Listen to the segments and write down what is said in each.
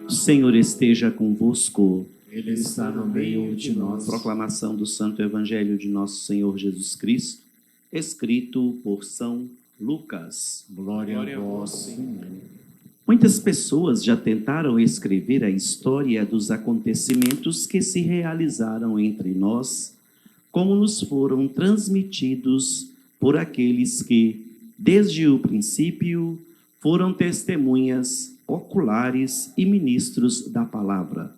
O Senhor esteja convosco. Ele está no meio de nós. Proclamação do Santo Evangelho de Nosso Senhor Jesus Cristo, escrito por São Lucas. Glória a vós, Senhor. Muitas pessoas já tentaram escrever a história dos acontecimentos que se realizaram entre nós, como nos foram transmitidos por aqueles que, desde o princípio, foram testemunhas oculares e ministros da palavra.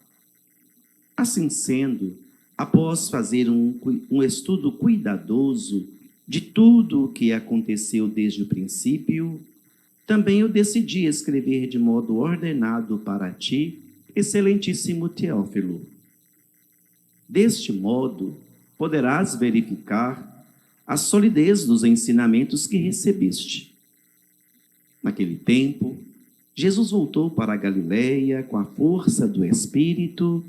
Assim sendo, após fazer um estudo cuidadoso de tudo o que aconteceu desde o princípio, também eu decidi escrever de modo ordenado para ti, excelentíssimo Teófilo. Deste modo, poderás verificar a solidez dos ensinamentos que recebeste. Naquele tempo, Jesus voltou para a Galileia com a força do Espírito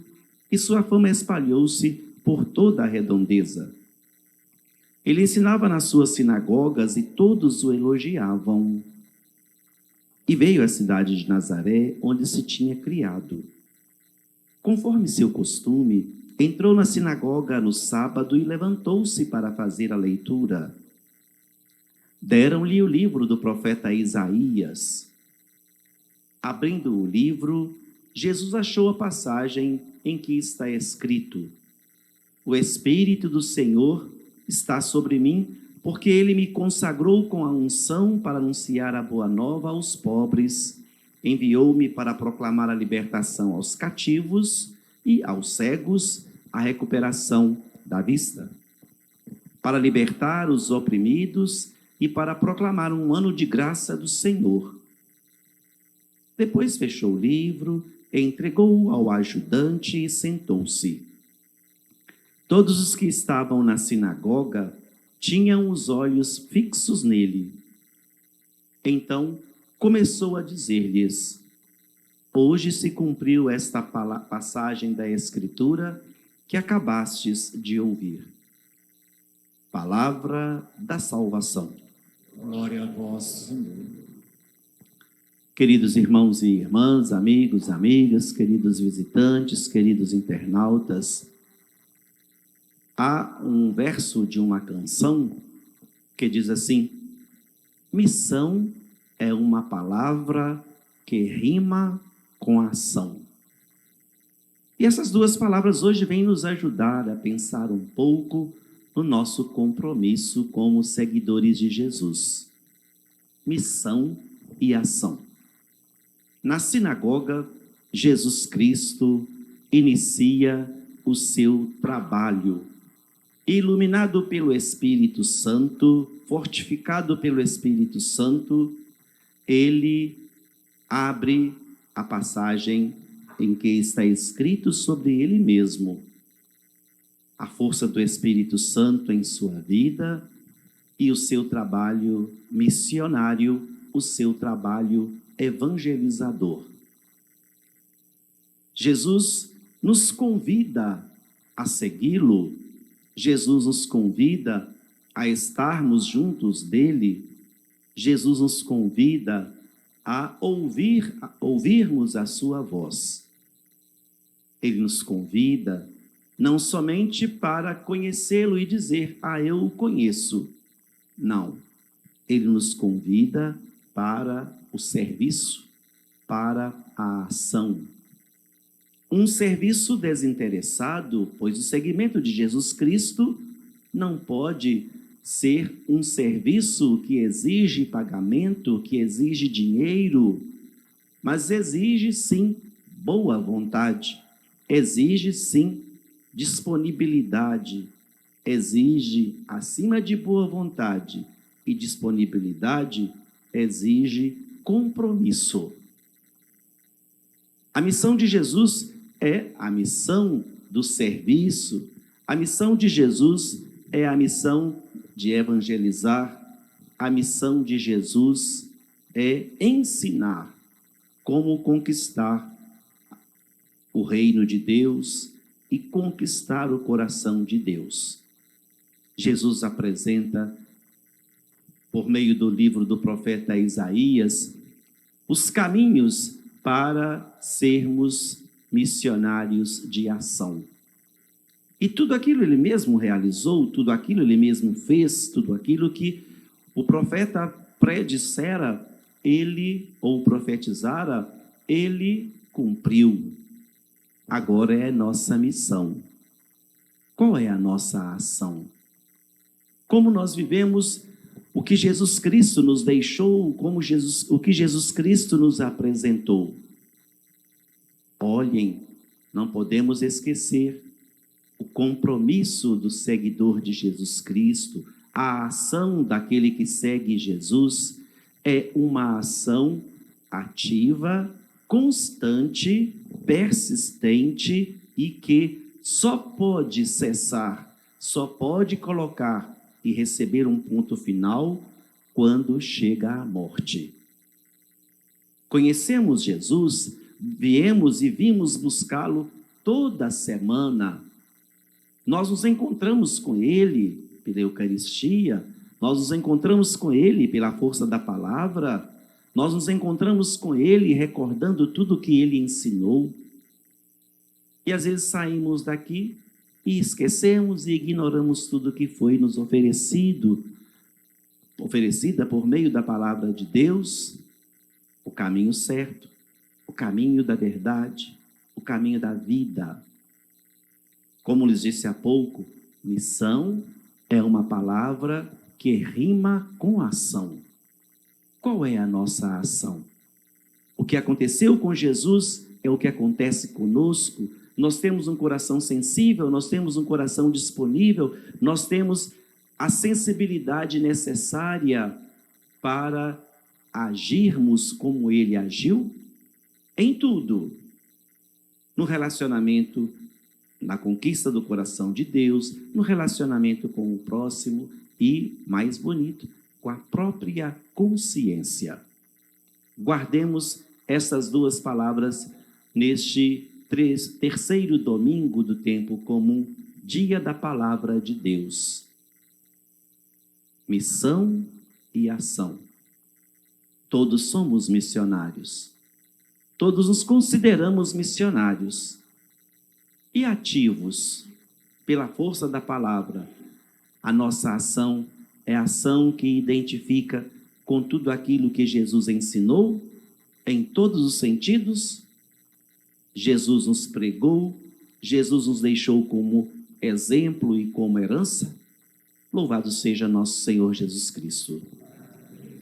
e sua fama espalhou-se por toda a redondeza. Ele ensinava nas suas sinagogas e todos o elogiavam. E veio à cidade de Nazaré, onde se tinha criado. Conforme seu costume, entrou na sinagoga no sábado e levantou-se para fazer a leitura. Deram-lhe o livro do profeta Isaías. Abrindo o livro, Jesus achou a passagem em que está escrito: O Espírito do Senhor está sobre mim, porque ele me consagrou com a unção para anunciar a boa nova aos pobres, enviou-me para proclamar a libertação aos cativos e aos cegos a recuperação da vista, para libertar os oprimidos e para proclamar um ano de graça do Senhor. Depois fechou o livro, entregou-o ao ajudante e sentou-se. Todos os que estavam na sinagoga tinham os olhos fixos nele. Então começou a dizer-lhes: Hoje se cumpriu esta passagem da Escritura que acabastes de ouvir. Palavra da salvação. Glória a vós, Senhor. Queridos irmãos e irmãs, amigos, amigas, queridos visitantes, queridos internautas, há um verso de uma canção que diz assim: missão é uma palavra que rima com ação. E essas duas palavras hoje vêm nos ajudar a pensar um pouco no nosso compromisso como seguidores de Jesus. Missão e ação. Na sinagoga, Jesus Cristo inicia o seu trabalho. Iluminado pelo Espírito Santo, fortificado pelo Espírito Santo, ele abre a passagem em que está escrito sobre ele mesmo. A força do Espírito Santo em sua vida e o seu trabalho missionário, o seu trabalho evangelizador. Jesus nos convida a segui-lo. Jesus nos convida a estarmos juntos dele. Jesus nos convida a ouvirmos a sua voz. Ele nos convida não somente para conhecê-lo e dizer: eu o conheço. Não. Ele nos convida para o serviço, para a ação. Um serviço desinteressado, pois o seguimento de Jesus Cristo não pode ser um serviço que exige pagamento, que exige dinheiro, mas exige sim boa vontade, exige sim disponibilidade, exige, acima de boa vontade e disponibilidade, exige compromisso. A missão de Jesus é a missão do serviço. A missão de Jesus é a missão de evangelizar. A missão de Jesus é ensinar como conquistar o reino de Deus e conquistar o coração de Deus. Jesus apresenta, por meio do livro do profeta Isaías, os caminhos para sermos missionários de ação. E tudo aquilo ele mesmo realizou, tudo aquilo ele mesmo fez, tudo aquilo que o profeta predissera, ele, ou profetizara, ele cumpriu. Agora é nossa missão. Qual é a nossa ação? Como nós vivemos o que Jesus Cristo nos deixou, o que Jesus Cristo nos apresentou? Olhem, não podemos esquecer o compromisso do seguidor de Jesus Cristo, a ação daquele que segue Jesus é uma ação ativa, constante, persistente e que só pode cessar, só pode colocar e receber um ponto final quando chega a morte. Conhecemos Jesus, viemos e vimos buscá-lo toda semana. Nós nos encontramos com Ele pela Eucaristia, nós nos encontramos com Ele pela força da palavra, nós nos encontramos com Ele recordando tudo o que Ele ensinou. E às vezes saímos daqui e esquecemos e ignoramos tudo que foi nos oferecida por meio da palavra de Deus, o caminho certo, o caminho da verdade, o caminho da vida. Como lhes disse há pouco, missão é uma palavra que rima com ação. Qual é a nossa ação? O que aconteceu com Jesus é o que acontece conosco. Nós temos um coração sensível, nós temos um coração disponível, nós temos a sensibilidade necessária para agirmos como Ele agiu em tudo. No relacionamento, na conquista do coração de Deus, no relacionamento com o próximo e, mais bonito, com a própria consciência. Guardemos essas duas palavras neste terceiro domingo do tempo comum, dia da palavra de Deus. Missão e ação. Todos somos missionários. Todos nos consideramos missionários. E ativos, pela força da palavra, a nossa ação é a ação que identifica com tudo aquilo que Jesus ensinou, em todos os sentidos. Jesus nos pregou, Jesus nos deixou como exemplo e como herança. Louvado seja nosso Senhor Jesus Cristo.